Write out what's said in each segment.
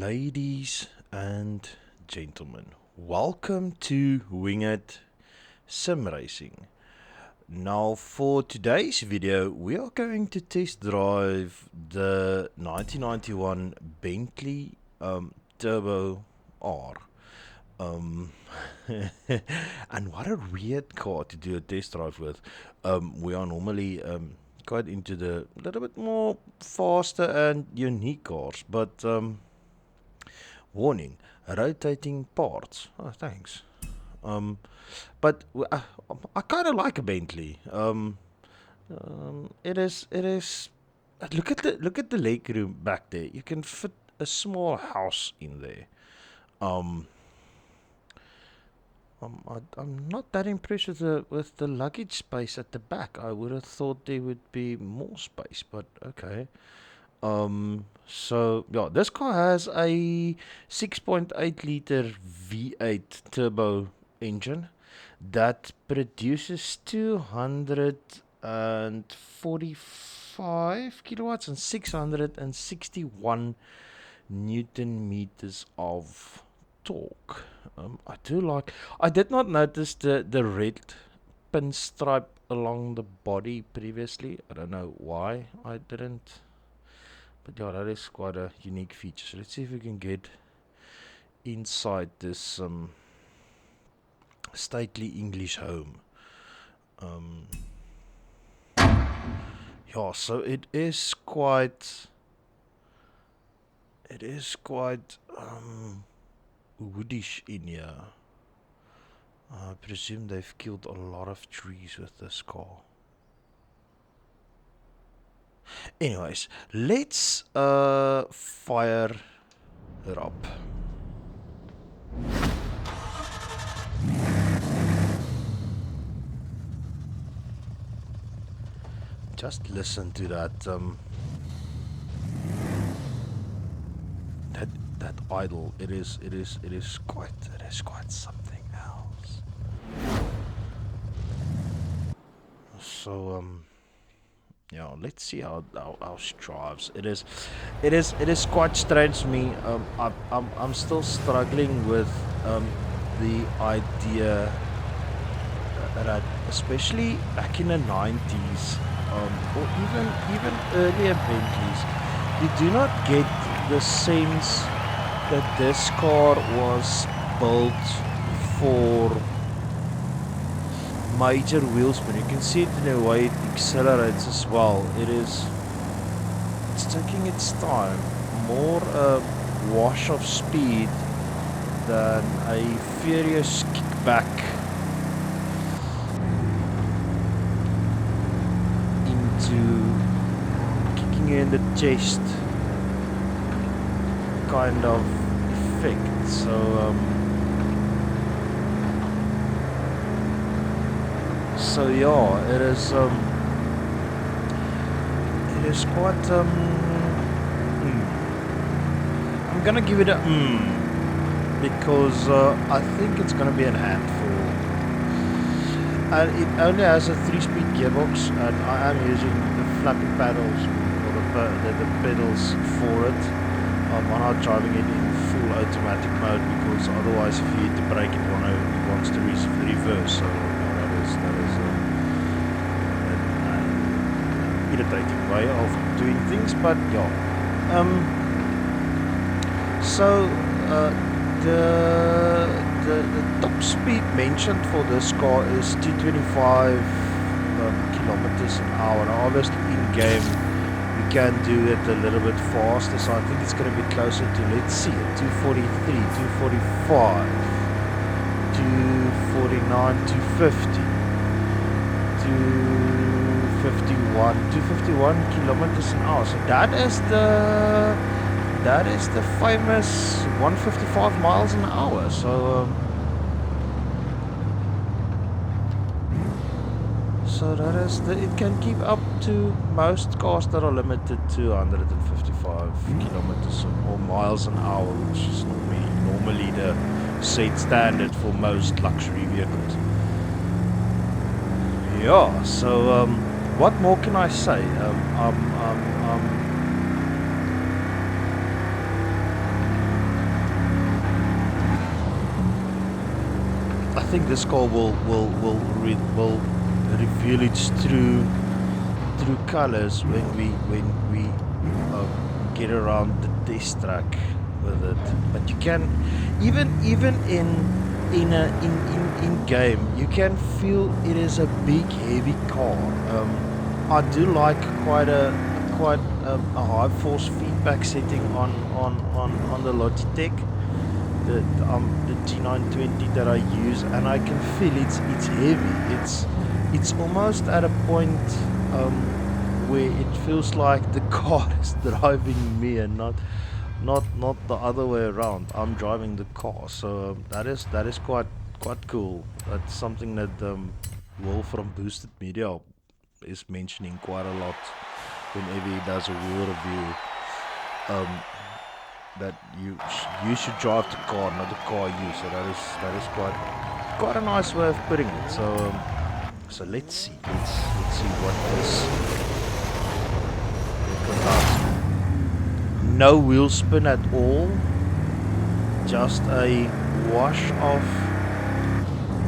Ladies and gentlemen, welcome to Wing It Sim Racing. Now for today's video, we are going to test drive the 1991 Bentley Turbo R. And what a weird car to do a test drive with. We are normally quite into the little bit more faster and unique cars, but warning, rotating parts. Oh, thanks. But I kind of like a Bentley. It is. Look at the leg room back there. You can fit a small house in there. I'm not that impressed with the luggage space at the back. I would have thought there would be more space, but okay. So yeah, this car has a 6.8 liter V8 turbo engine that produces 245 kilowatts and 661 Newton meters of torque. I did not notice the red pinstripe along the body previously. I don't know why I didn't. But yeah, that is quite a unique feature. So let's see if we can get inside this stately English home. Yeah, so it is quite woodish in here. I presume they've killed a lot of trees with this car. Anyways, let's fire her up. Just listen to that that idle. It is quite something else. So yeah, let's see how she drives. It is quite strange to me. I'm still struggling with the idea that especially back in the 90s, or even earlier Bentleys, you do not get the sense that this car was built for major wheel spin. You can see it in the way it accelerates as well. It's taking its time, more a wash of speed than a furious kickback into kicking you in the chest kind of effect. So yeah, it is quite I'm gonna give it a because I think it's gonna be a handful, and it only has a 3-speed gearbox, and I am using the flappy paddles or the pedals for it. I'm not driving it in full automatic mode because otherwise if you hit the brake it wants to reverse. So that is an irritating way of doing things, but yeah. So the top speed mentioned for this car is 225 kilometers an hour. Now obviously in game we can do it a little bit faster, so I think it's going to be closer to, let's see, 243, 245, 249, 250, 251 kilometers an hour. So that is the famous 155 miles an hour. So that is it can keep up to most cars that are limited to 155 kilometers or miles an hour, which is normally the set standard for most luxury vehicles. Yeah, so what more can I say? think this car will reveal its true colors when we get around the test track with it. But you can even in game you can feel it is a big heavy car. I do like quite a high force feedback setting on the Logitech, the G920 that I use, and I can feel it's heavy. It's almost at a point where it feels like the car is driving me and not the other way around. I'm driving the car, so that is quite cool. That's something that Will from Boosted Media is mentioning quite a lot whenever he does a wheel review. That you should drive the car, not the car you. So that is quite a nice way of putting it. So let's see what this. No wheel spin at all, just a wash of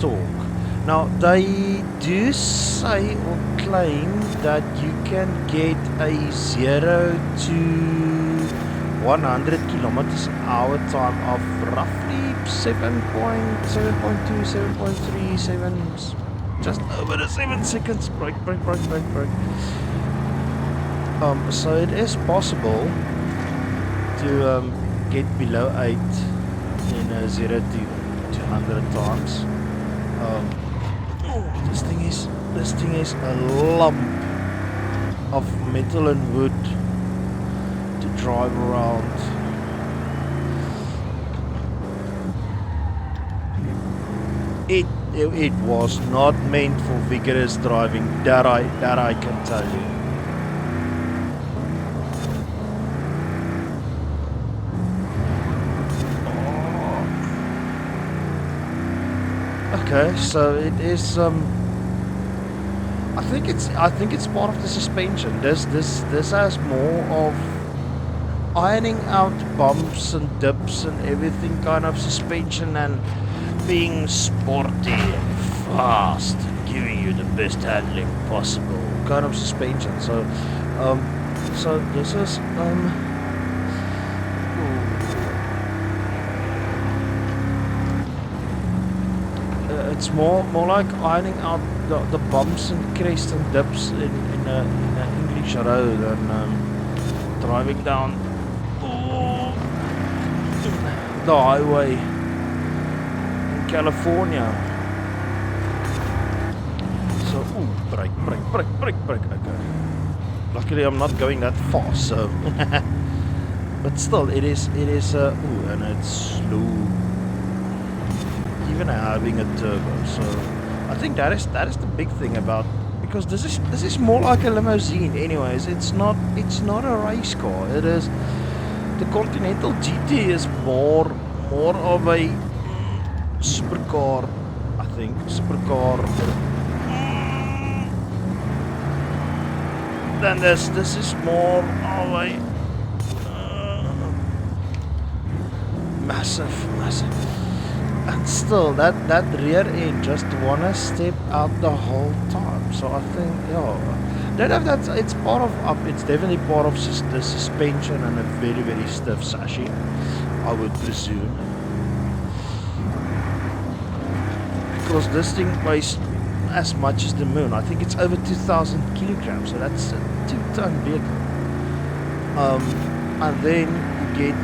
torque. Now they do say or claim that you can get a 0 to 100 kilometers an hour time of roughly 7.2, 7.3, 7, just over the 7 seconds. Brake. So it is possible to get below 8 in a 0 to 100 times. This thing is a lump of metal and wood to drive around. It was not meant for vigorous driving, that I can tell you. Okay, so it is. I think it's part of the suspension. This has more of ironing out bumps and dips and everything kind of suspension, and being sporty and fast, and giving you the best handling possible kind of suspension. So this is it's more like ironing out the bumps and crests and dips in an English road than driving down the highway in California. So, brake. Okay. Luckily, I'm not going that fast. So, but still, it is. And it's slow. Even having a turbo, so I think that is the big thing about, because this is more like a limousine. Anyways, it's not a race car. It is the Continental GT is more of a supercar. I think supercar. Then this is more of a massive. And still, that rear end just wanna step out the whole time. So I think, that's it's part of it's definitely part of the suspension and a very stiff chassis, I would presume, because this thing weighs as much as the moon. I think it's over 2,000 kilograms, so that's a 2-ton vehicle. And then you get.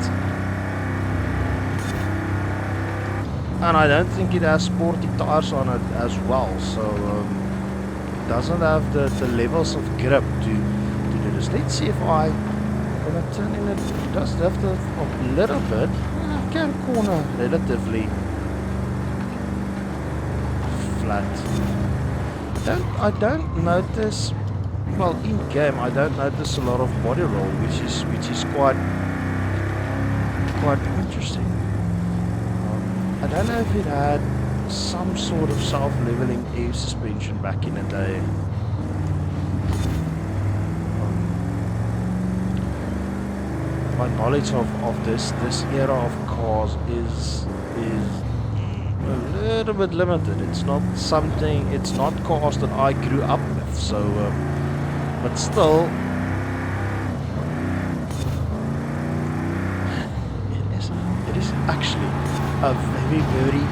And I don't think it has sporty tires on it as well, so it doesn't have the levels of grip to do this. Let's see if I'm gonna turn in it. It does have a little bit. I can corner relatively flat. I don't notice. Well, in game I don't notice a lot of body roll, which is quite interesting. I don't know if it had some sort of self-leveling air suspension back in the day. My knowledge of this era of cars is a little bit limited. It's not something, it's not cars that I grew up with, so, but still, it is actually a very, very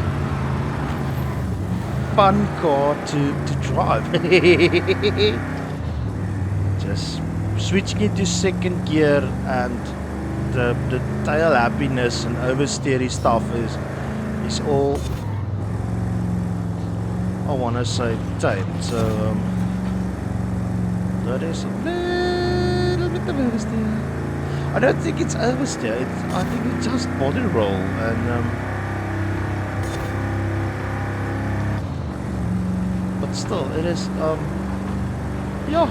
fun car to drive. Just switching into second gear and the tail happiness and oversteery stuff is all I want to say tamed. So that is a little bit of oversteer. I don't think it's oversteer. I think it's just body roll and but still it is yeah.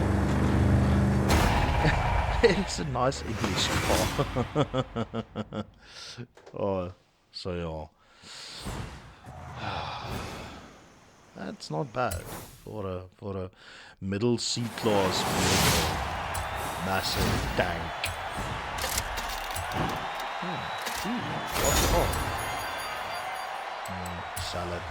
It's a nice English car. Oh, so yeah, that's not bad for a middle C class vehicle. Massive tank. What's on? Salad.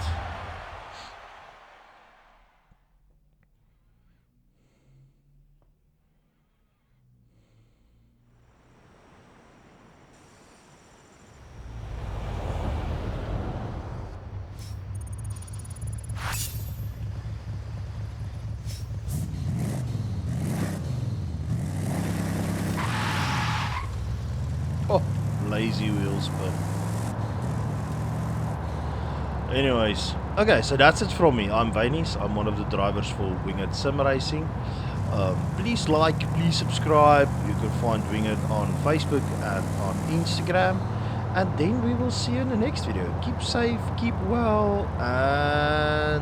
Oh, lazy wheels, but anyways, okay, so that's it from me. I'm Wynies. I'm one of the drivers for Winged Sim Racing. Please like, please subscribe. You can find Winged on Facebook and on Instagram. And then we will see you in the next video. Keep safe, keep well, and